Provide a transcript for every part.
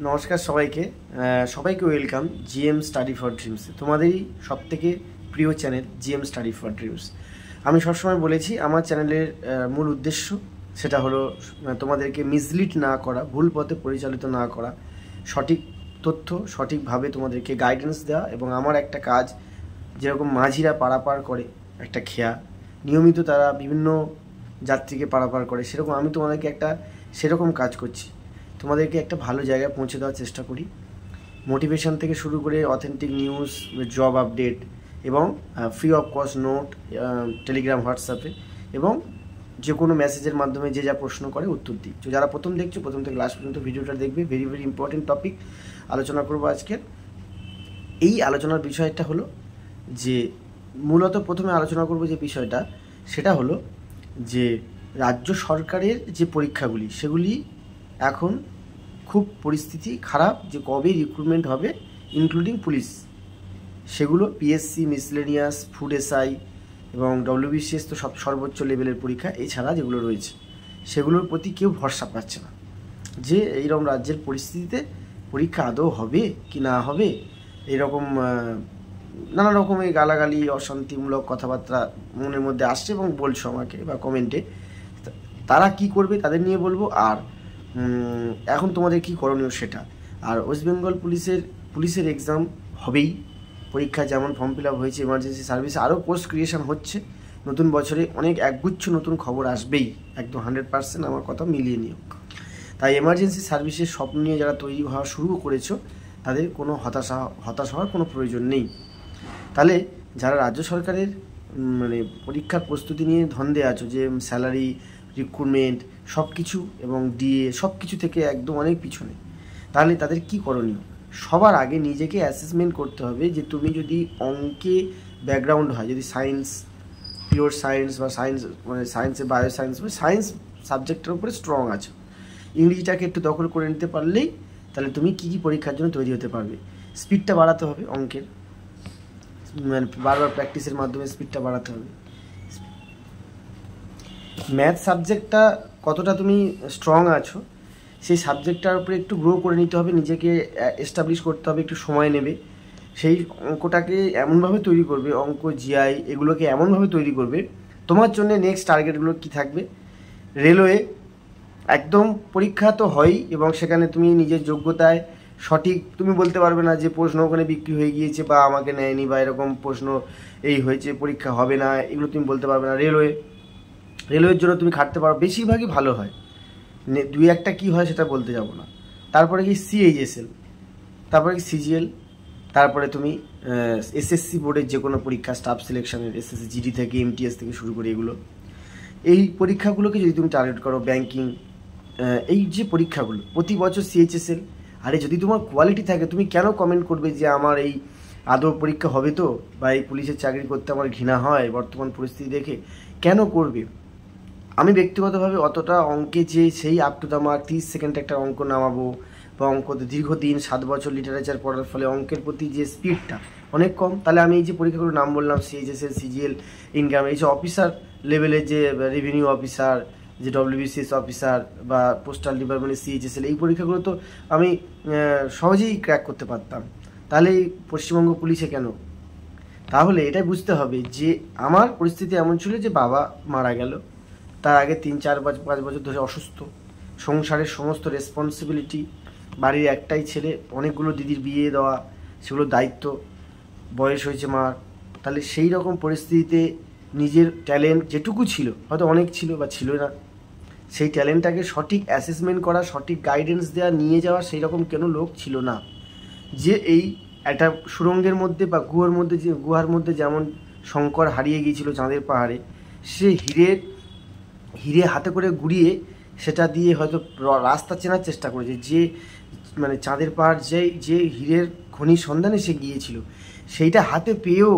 নমস্কার সবাইকে সবাইকে welcome GM study for dreams, তোমাদেরই সবথেকে প্রিয় channel GM study for dreams. আমি সবসময় বলেছি আমার চ্যানেলের মূল উদ্দেশ্য সেটা হলো তোমাদেরকে মিসলিড না করা, ভুল পথে পরিচালিত না করা, সঠিক তথ্য সঠিকভাবে তোমাদেরকে গাইডেন্স দেওয়া। এবং আমার একটা কাজ, যেরকম মাঝিরা পারাপার করে একটা খেয়া, নিয়মিত তারা বিভিন্ন যাত্রীকে পারাপার করে, সেরকম আমি তোমাদেরকে একটা সেরকম কাজ করছি। তোমাদেরকে একটা ভালো জায়গায় পৌঁছে দেওয়ার চেষ্টা করি, মোটিভেশন থেকে শুরু করে অথেন্টিক নিউজ, জব আপডেট এবং free of cost note Telegram, হোয়াটসঅ্যাপে এবং যে কোনো মেসেজের মাধ্যমে যে যা প্রশ্ন করে উত্তর দিই। তো যারা প্রথম দেখছো, প্রথম থেকে লাস্ট পর্যন্ত ভিডিওটা দেখবে। ভেরি ভেরি ইম্পর্টেন্ট টপিক আলোচনা করবো আজকের। এই আলোচনার বিষয়টা হলো যে মূলত প্রথমে আলোচনা করব যে বিষয়টা, সেটা হলো যে রাজ্য সরকারের যে পরীক্ষাগুলি সেগুলি এখন খুব পরিস্থিতি খারাপ, যে কবে রিক্রুটমেন্ট হবে ইনক্লুডিং পুলিশ, সেগুলো পিএসসি, মিসলেনিয়াস, ফুড এসআই এবং ডব্লিউবিসিএস তো সর্বোচ্চ লেভেলের পরীক্ষা, এছাড়া যেগুলো রয়েছে সেগুলোর প্রতি কেউ ভরসা পাচ্ছে না যে এইরকম রাজ্যের পরিস্থিতিতে পরীক্ষা আদৌ হবে কি না হবে। এরকম নানা রকমের গালাগালি, অশান্তিমূলক কথাবার্তা মনের মধ্যে আসছে এবং বলছো আমাকে বা কমেন্টে। তারা কি করবে তাদের নিয়ে বলবো, আর এখন তোমাদের কি করণীয় সেটা। আর ওয়েস্ট বেঙ্গল পুলিশের এক্সাম হবেই, পরীক্ষা যেমন ফর্ম ফিল আপ হয়েছে, এমার্জেন্সি সার্ভিসে আরও পোস্ট ক্রিয়েশন হচ্ছে। নতুন বছরে অনেক একগুচ্ছ নতুন খবর আসবেই, একদম 100% আমার কথা মিলিয়ে নিও। তাই এমার্জেন্সি সার্ভিসের স্বপ্ন নিয়ে যারা তৈরি হওয়া শুরু করেছো তাদের কোনো হতাশ হওয়ার কোনো প্রয়োজন নেই। তাহলে যারা রাজ্য সরকারের পরীক্ষার প্রস্তুতি নিয়ে ধন্দে আছো, যে স্যালারি, রিক্রুটমেন্ট সব কিছু এবং ডিএ সব কিছু থেকে একদম অনেক পিছনে, তাহলে তাদের কি করণীয়? সবার আগে নিজেকে অ্যাসেসমেন্ট করতে হবে যে তুমি যদি অঙ্কে ব্যাকগ্রাউন্ড হয়, যদি সায়েন্স, পিওর সায়েন্স বা সায়েন্সে বায়োসায়েন্স বা সায়েন্স সাবজেক্টের উপরে স্ট্রং আছো, ইংরেজিটাকে একটু দখল করে নিতে পারলেই তাহলে তুমি কী পরীক্ষার জন্য তৈরি হতে পারবে। স্পিডটা বাড়াতে হবে অঙ্কের, বারবার প্র্যাকটিসের মাধ্যমে স্পিডটা বাড়াতে হবে। ম্যাথ সাবজেক্টটা কতটা তুমি স্ট্রং আছো সেই সাবজেক্টটার উপরে একটু গ্রো করে নিতে হবে, নিজেকে এস্টাবলিশ করতে হবে, একটু সময় নেবে। সেই অঙ্কটাকে এমনভাবে তৈরি করবে, অঙ্ক, জিআই এগুলোকে এমনভাবে তৈরি করবে তোমার জন্য নেক্সট টার্গেটগুলো কী থাকবে। রেলওয়ে একদম পরীক্ষা তো হয়ই, এবং সেখানে তুমি নিজের যোগ্যতায় সঠিক তুমি বলতে পারবে না যে প্রশ্ন ওখানে বিক্রি হয়ে গিয়েছে বা আমাকে নেয়নি বা এরকম প্রশ্ন এই হয়েছে, পরীক্ষা হবে না, এগুলো তুমি বলতে পারবে না। রেলওয়ের জন্য তুমি খাটতে পারো, বেশিরভাগই ভালো হয়, দুই একটা কী হয় সেটা বলতে যাব না। তারপরে কি সিএইচএসএল, তারপরে কি সিজিএল, তারপরে তুমি এসএসসি বোর্ডের যে কোনো পরীক্ষা, স্টাফ সিলেকশনের, এসএসসি জিডি থেকে এমটিএস থেকে শুরু করে এগুলো, এই পরীক্ষাগুলোকে যদি তুমি টার্গেট করো, ব্যাংকিং, এই যে পরীক্ষাগুলো প্রতি বছর সিএইচএসএল, আরে যদি তোমার কোয়ালিটি থাকে তুমি কেন কমেন্ট করবে যে আমার এই আদৌ পরীক্ষা হবে তো, বা এই পুলিশের চাকরি করতে আমার ঘৃণা হয় বর্তমান পরিস্থিতি দেখে, কেন করবে? আমি ব্যক্তিগতভাবে অতটা অঙ্কে যে সেই up to the mark 30 second একটা অঙ্ক নামাবো, বা অঙ্কতে দীর্ঘদিন 7 বছর লিটারেচার পড়ার ফলে অঙ্কের প্রতি যে স্পিডটা অনেক কম, তাহলে আমি এই যে পরীক্ষাগুলোর নাম বললাম, সিএইচএসএল, সিজিএল, ইনকাম, এই যে অফিসার লেভেলের যে রেভিনিউ অফিসার, যে ডব্লিউবিসিএস অফিসার বা পোস্টাল ডিপার্টমেন্টের সিএইচএসএল, এই পরীক্ষাগুলো তো আমি সহজেই ক্র্যাক করতে পারতাম। তাহলে পশ্চিমবঙ্গ পুলিশে কেন? তাহলে এটাই বুঝতে হবে যে আমার পরিস্থিতি এমন ছিল যে বাবা মারা গেল, তার আগে 3-4-5 বছর ধরে অসুস্থ, সংসারের সমস্ত রেসপন্সিবিলিটি, বাড়ির একটাই ছেলে, অনেকগুলো দিদির বিয়ে দেওয়া, সেগুলো দায়িত্ব, বয়স হয়েছে মার। তাহলে সেই রকম পরিস্থিতিতে নিজের ট্যালেন্ট যেটুকু ছিল, হয়তো অনেক ছিল বা ছিল না, সেই ট্যালেন্টটাকে সঠিক অ্যাসেসমেন্ট করা, সঠিক গাইডেন্স দেওয়া, নিয়ে যাওয়া সেই রকম কেন লোক ছিল না। যে এই একটা সুড়ঙ্গের মধ্যে বা গুহার মধ্যে যেমন শঙ্কর হারিয়ে গিয়েছিল চাঁদের পাহাড়ে, সে হিরে হাতে করে গুড়িয়ে সেটা দিয়ে হয়তো রাস্তা চেনার চেষ্টা করেছে, যে চাঁদের পাহাড় যে হীরের খনির সন্ধানে সে গিয়েছিল, সেইটা হাতে পেয়েও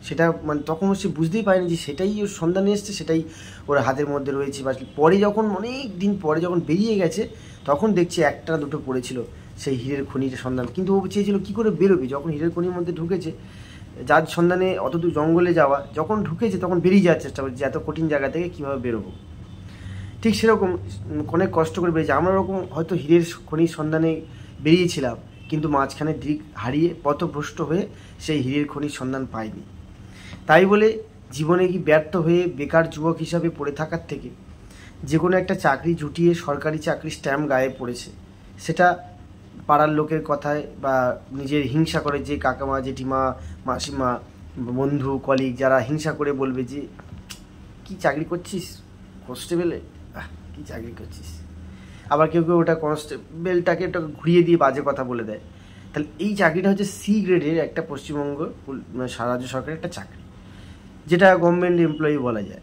সেটা তখন সে বুঝতেই পারেনি যে সেটাই ওর সন্ধানে এসছে, সেটাই ওর হাতের মধ্যে রয়েছে। বা পরে যখন অনেক দিন পরে যখন বেরিয়ে গেছে, তখন দেখছে একটা দুটো পড়েছিল সেই হীরের খনির সন্ধান। কিন্তু ও চেয়েছিল কী করে বেরোবে, যখন হীরের খনির মধ্যে ঢুকেছে, যার সন্ধানে অতদূর জঙ্গলে যাওয়া, যখন ঢুকেছে তখন বেরিয়ে যাওয়ার চেষ্টা করছে, এত কঠিন জায়গা থেকে কীভাবে বেরোবো। ঠিক সেরকম অনেক কষ্ট করে বেরিয়েছে। আমরা ওরকম হয়তো হীরের খনির সন্ধানে বেরিয়েছিলাম, কিন্তু মাঝখানে দিক হারিয়ে পথভ্রষ্ট হয়ে সেই হীরের খনির সন্ধান পাইনি। তাই বলে জীবনে কি ব্যর্থ হয়ে বেকার যুবক হিসাবে পড়ে থাকার থেকে যে কোনো একটা চাকরি জুটিয়ে সরকারি চাকরি স্ট্যাম্প গায়ে পড়েছে, সেটা পাড়ার লোকের কথায় বা নিজের হিংসা করে যে কাকামা জেঠিমা মাসিমা বন্ধু কলিগ যারা হিংসা করে বলবে যে কি চাকরি করছিস কনস্টেবলে, কি চাকরি করছিস, আবার কেউ কেউ ওটা কনস্টেবলটাকে ওটা ঘুরিয়ে দিয়ে বাজে কথা বলে দেয়। তাহলে এই চাকরিটা হচ্ছে সি গ্রেডের একটা পশ্চিমবঙ্গ রাজ্য সরকারের একটা চাকরি, যেটা গভর্নমেন্ট এমপ্লয়ি বলা যায়।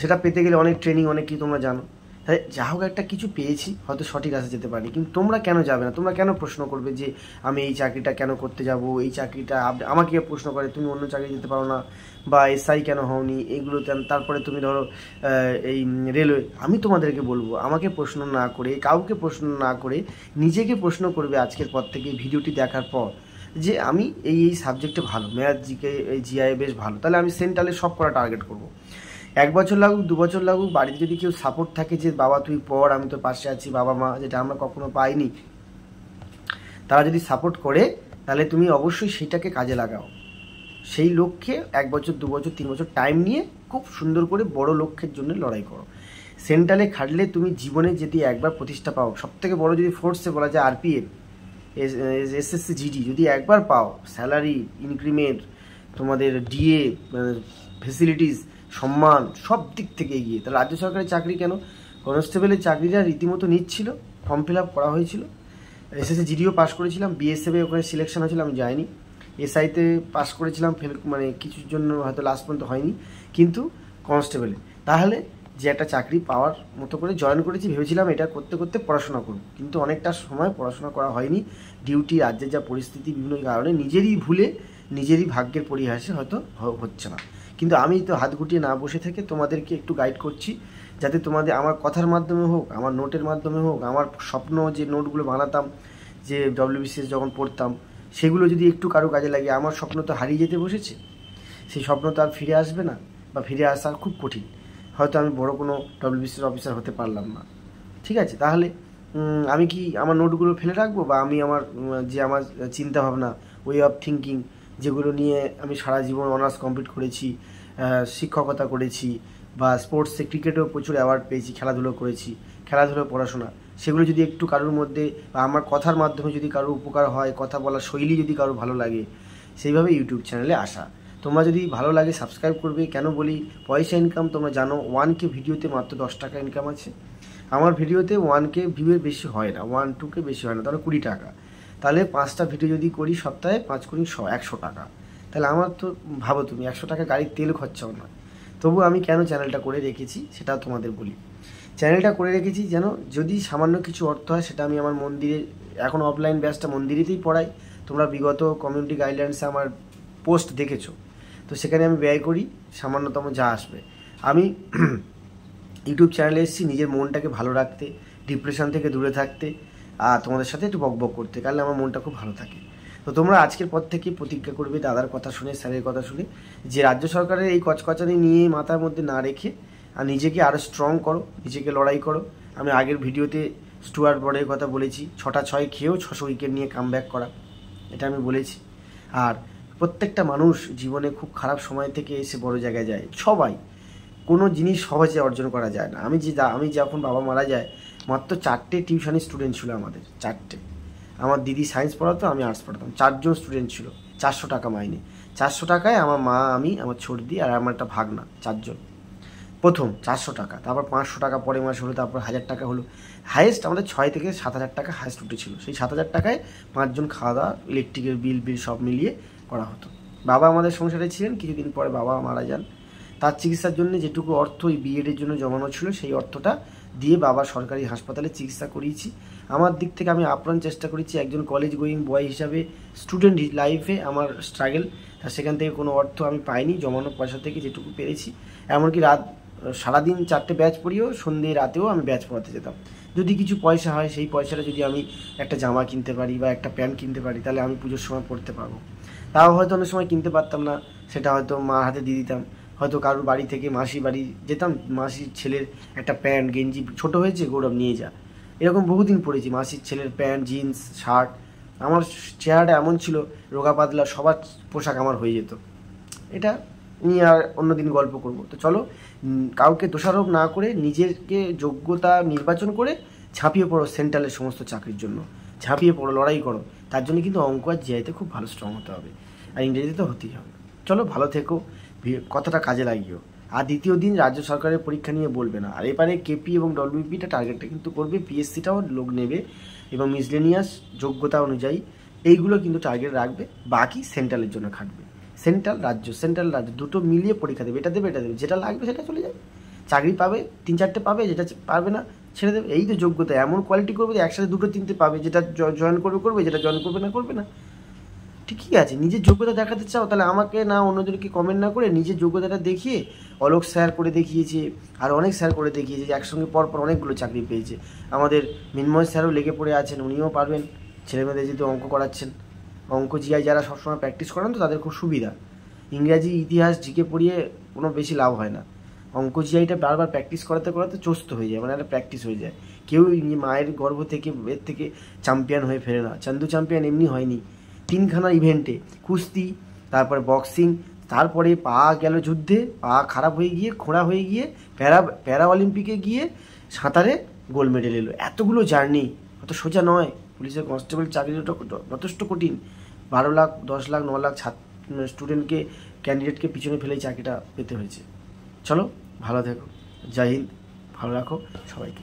সেটা পেতে গেলে অনেক ট্রেনিং অনেক কি তোমরা জানো। তাই যা হোক একটা কিছু পেয়েছি, হয়তো সঠিক রাস্তা যেতে পারি, কিন্তু তোমরা কেন যাবে না? তোমরা কেন প্রশ্ন করবে যে আমি এই চাকরিটা কেন করতে যাব, এই চাকরিটা আমাকে প্রশ্ন করে তুমি অন্য চাকরি যেতে পারো না, বা এসআই কেন হওনি, এইগুলো তারপরে তুমি ধরো এই রেলওয়ে। আমি তোমাদেরকে বলবো আমাকে প্রশ্ন না করে, কাউকে প্রশ্ন না করে নিজেকে প্রশ্ন করবে আজকের পর থেকে ভিডিওটি দেখার পর, যে আমি এই সাবজেক্টে ভালো, ম্যাথ জিকে এই জিআই বেশ ভালো, তাহলে আমি সেন্ট্রালে সব করা টার্গেট করবো। 1 বছর লাগুক 2 বছর লাগুক, বাড়িতে যদি কেউ সাপোর্ট থাকে যে বাবা তুই পড়, আমি তোর পাশে আছি, বাবা মা যেটা আমরা কখনো পাইনি, তারা যদি সাপোর্ট করে তাহলে তুমি অবশ্যই সেটাকে কাজে লাগাও। সেই লক্ষ্যে 1 বছর 2 বছর 3 বছর টাইম নিয়ে খুব সুন্দর করে বড় লক্ষ্যের জন্য লড়াই করো। সেন্ট্রালে খাটলে তুমি জীবনে যদি একবার প্রতিষ্ঠা পাও, সবথেকে বড় যদি ফোর্সে বলা যায় আরপিএফ এসএসসি জিডি যদি একবার পাও, স্যালারি ইনক্রিমেন্ট, তোমাদের ডিএ ফেসিলিটিস, সম্মান সব দিক থেকে এগিয়ে। তাহলে রাজ্য সরকারের চাকরি কেন, কনস্টেবলের চাকরিটা রীতিমতো নিচ্ছিল, ফর্ম ফিল আপ করা হয়েছিল, এসএসসি জিডিও পাস করেছিলাম, বিএসএফে ওখানে সিলেকশন হয়েছিল, আমি যাইনি। এসআইতে পাস করেছিলাম, মানে কিছুর জন্য হয়তো লাস্ট পর্যন্ত হয়নি, কিন্তু কনস্টেবলে তাহলে যে একটা চাকরি পাওয়ার মতো করে জয়েন করেছি, ভেবেছিলাম এটা করতে করতে পড়াশোনা করব, কিন্তু অনেকটা সময় পড়াশোনা করা হয়নি। ডিউটি, রাজ্যের যা পরিস্থিতি, বিভিন্ন কারণে নিজেরই ভুলে, নিজেরই ভাগ্যের পরিহাসে হয়তো হচ্ছে না। কিন্তু আমি তো হাত গুটিয়ে না বসে থেকে তোমাদেরকে একটু গাইড করছি, যাতে তোমাদের আমার কথার মাধ্যমে হোক, আমার নোটের মাধ্যমে হোক, আমার স্বপ্ন যে নোটগুলো বানাতাম যে ডব্লিউবিসিএস যখন পড়তাম, সেগুলো যদি একটু কারো কাজে লাগে। আমার স্বপ্ন তো হারিয়ে যেতে বসেছে, সেই স্বপ্ন তো আর ফিরে আসবে না, বা ফিরে আসা খুব কঠিন। হয়তো আমি বড় কোনো ডব্লিউবিসিএস অফিসার হতে পারলাম না, ঠিক আছে, তাহলে আমি কি আমার নোটগুলো ফেলে রাখবো, বা আমি আমার যে আমার চিন্তাভাবনা, ওয়ে অফ থিঙ্কিং, যেগুলো নিয়ে আমি সারা জীবন অনার্স কমপ্লিট করেছি, শিক্ষকতা করেছি, বা স্পোর্টসে ক্রিকেটেও প্রচুর অ্যাওয়ার্ড পেয়েছি, খেলাধুলো করেছি, খেলাধুলো পড়াশোনা, সেগুলো যদি একটু কারোর মধ্যে বা আমার কথার মাধ্যমে যদি কারোর উপকার হয়, কথা বলার শৈলী যদি কারোর ভালো লাগে, সেইভাবে ইউটিউব চ্যানেলে আসা। তোমরা যদি ভালো লাগে সাবস্ক্রাইব করবে। কেন বলি, পয়সা ইনকাম তোমরা জানো, 1K ভিডিওতে মাত্র 10 টাকা ইনকাম আছে। আমার ভিডিওতে 1K ভিউয়ের বেশি হয় না, 1-2K বেশি হয় না, তাহলে 20 টাকা। তাহলে 5টা ভিডিও যদি করি সপ্তাহে 5 × 100 টাকা, তাহলে আমার তো ভাবো তুমি 100 টাকা গাড়ির তেল খরচাও নয়। তবু আমি কেন চ্যানেলটা করে রেখেছি সেটাও তোমাদের বলি। চ্যানেলটা করে রেখেছি যেন যদি সামান্য কিছু অর্থ হয়, সেটা আমি আমার মন্দিরে, এখন অফলাইন ব্যাচটা মন্দিরেতেই পড়াই, তোমরা বিগত কমিউনিটি গাইডলাইন্সে আমার পোস্ট দেখেছো, তো সেখানে আমি ব্যয় করি সামান্যতম যা আসবে। আমি ইউটিউব চ্যানেলে এসেছি নিজের মনটাকে ভালো রাখতে, ডিপ্রেশন থেকে দূরে থাকতে, আর তোমাদের সাথে একটু বকবক করতে, কারণ আমার মনটা খুব ভালো থাকে। তো তোমরা আজকের পর থেকে প্রতিজ্ঞা করবে, দাদার কথা শুনে, স্যারের কথা শুনে, যে রাজ্য সরকারের এই কচকচানি নিয়ে মাথার মধ্যে না রেখে আর নিজেকে আরও স্ট্রং করো, নিজেকে লড়াই করো। আমি আগের ভিডিওতে স্টুয়ার্ট ব্রডের কথা বলেছি, 6টা 6 খেয়েও 600 উইকেট নিয়ে কামব্যাক করা, এটা আমি বলেছি। আর প্রত্যেকটা মানুষ জীবনে খুব খারাপ সময় থেকে এসে বড় জায়গায় যায়, সবাই, কোনো জিনিস সহজে অর্জন করা যায় না। আমি যখন বাবা মারা যায়, মাত্র 4টে টিউশনি স্টুডেন্ট ছিল আমাদের, 4টে। আমার দিদি সায়েন্স পড়াতো, আমি আর্টস পড়াতাম, 4জন স্টুডেন্ট ছিল, 400 টাকা মাইনে। 400 টাকায় আমার মা, আমি, আমার ছোটদি আর আমার একটা ভাগনা, 4জন। প্রথম 400 টাকা, তারপর 500 টাকা পরের মাসে হলো, তারপর 1000 টাকা হলো। হাইয়েস্ট আমাদের 6 থেকে 7,000 টাকা হাইয়েস্ট উঠেছিল। সেই 7,000 টাকায় 5 জন খাওয়া দাওয়া, ইলেকট্রিকের বিল সব মিলিয়ে করা হতো। বাবা আমাদের সংসারে ছিলেন, কিছুদিন পরে বাবা মারা যান। তার চিকিৎসার জন্য যেটুকু অর্থ ওই বিএডের জন্য জমানো ছিল, সেই অর্থটা দিয়ে বাবা সরকারি হাসপাতালে চিকিৎসা করিয়েছি। আমার দিক থেকে আমি আপ্রাণ চেষ্টা করেছি, একজন কলেজ গোয়িং বয় হিসাবে স্টুডেন্ট লাইফে আমার স্ট্রাগল, সেখান থেকে কোনো অর্থ আমি পাইনি, জমানো পয়সা থেকে যেটুকু পেরেছি। এমনকি সারাদিন 4টে ব্যাচ পড়িয়েও সন্ধ্যে রাতেও আমি ব্যাচ পড়াতে যেতাম। যদি কিছু পয়সা হয়, সেই পয়সাটা যদি আমি একটা জামা কিনতে পারি বা একটা প্যান্ট কিনতে পারি, তাহলে আমি পুজোর সময় পড়তে পারবো। তাও হয়তো অনেক সময় কিনতে পারতাম না, সেটা হয়তো মার হাতে দিয়ে দিতাম। হয়তো কারোর বাড়ি থেকে মাসির বাড়ি যেতাম, মাসির ছেলের একটা প্যান্ট গেঞ্জি ছোটো হয়েছে, গৌরব নিয়ে যা, এরকম বহুদিন পরেছি, মাসির ছেলের প্যান্ট, জিন্স, শার্ট। আমার চেহারাটা এমন ছিল, রোগা পাতলা, সবার পোশাক আমার হয়ে যেত। এটা নিয়ে আর অন্যদিন গল্প করব। তো চলো, কাউকে দোষারোপ না করে নিজেকে যোগ্যতা নির্বাচন করে ঝাঁপিয়ে পড়ো সেন্ট্রালের সমস্ত চাকরির জন্য। ঝাঁপিয়ে পড়ো, লড়াই করো। তার জন্য কিন্তু অঙ্ক আর জিআইতে খুব ভালো স্ট্রং হতে হবে, আর ইংরেজিতে তো হতেই হবে। চলো, ভালো থেকো, কথাটা কাজে লাগিও। আর দ্বিতীয় দিন রাজ্য সরকারের পরীক্ষা নিয়ে বলবে না। আর এবারে কেপি এবং ডব্লিউপিটা টার্গেটটা কিন্তু করবে, পিএসসিটাও লোক নেবে, এবং মিসলেনিয়াস যোগ্যতা অনুযায়ী এইগুলো কিন্তু টার্গেট রাখবে। বাকি সেন্ট্রালের জন্য খাটবে। সেন্ট্রাল রাজ্য দুটো মিলিয়ে পরীক্ষা দেবে, এটা দেবে এটা দেবে, যেটা লাগবে সেটা চলে যাবে, চাকরি পাবে, 3-4টে পাবে, যেটা পারবে না ছেড়ে দেবে। এই তো যোগ্যতা, এমন কোয়ালিটি করবে যে একসাথে 2-3টে পাবে, যেটা জয়েন করবে, যেটা জয়েন করবে না। ঠিকই আছে, নিজের যোগ্যতা দেখাতে চাও, তাহলে আমাকে না অন্যদেরকে কমেন্ট না করে নিজের যোগ্যতাটা দেখিয়ে, অলোক স্যার করে দেখিয়েছে, আর অনেক স্যার করে দেখিয়েছে যে একসঙ্গে পরপর অনেকগুলো চাকরি পেয়েছে। আমাদের মিনময় স্যারও লেগে পড়ে আছেন, উনিও পারবেন। ছেলেমেয়েদের যেহেতু অঙ্ক করাচ্ছেন, অঙ্ক জিআই যারা সবসময় প্র্যাকটিস করেন তো তাদের খুব সুবিধা। ইংরাজি, ইতিহাস, জিকে পড়িয়ে কোনো বেশি লাভ হয় না। অঙ্ক জিআইটা বারবার প্র্যাকটিস করাতে চস্ত হয়ে যায়, মানে একটা প্র্যাকটিস হয়ে যায়। কেউ মায়ের গর্ভ থেকে এর থেকে চ্যাম্পিয়ন হয়ে ফেরে না। চান্দু চ্যাম্পিয়ন এমনি হয়নি, 3খানা ইভেন্টে, কুস্তি, তারপরে বক্সিং, তারপরে পা গেল যুদ্ধে, পা খারাপ হয়ে গিয়ে, খোঁড়া হয়ে গিয়ে প্যারা অলিম্পিকে গিয়ে সাঁতারে গোল্ড মেডেল এলো। এতগুলো জার্নি অত সোজা নয়। পুলিশের কনস্টেবল চাকরিটা যথেষ্ট কঠিন। 12 লাখ, 10 লাখ, 9 লাখ স্টুডেন্টকে, ক্যান্ডিডেটকে পিছনে ফেলেই চাকরিটা পেতে হয়েছে। চলো, ভালো থেকো, জয় হিন্দ, ভালো রাখো সবাইকে।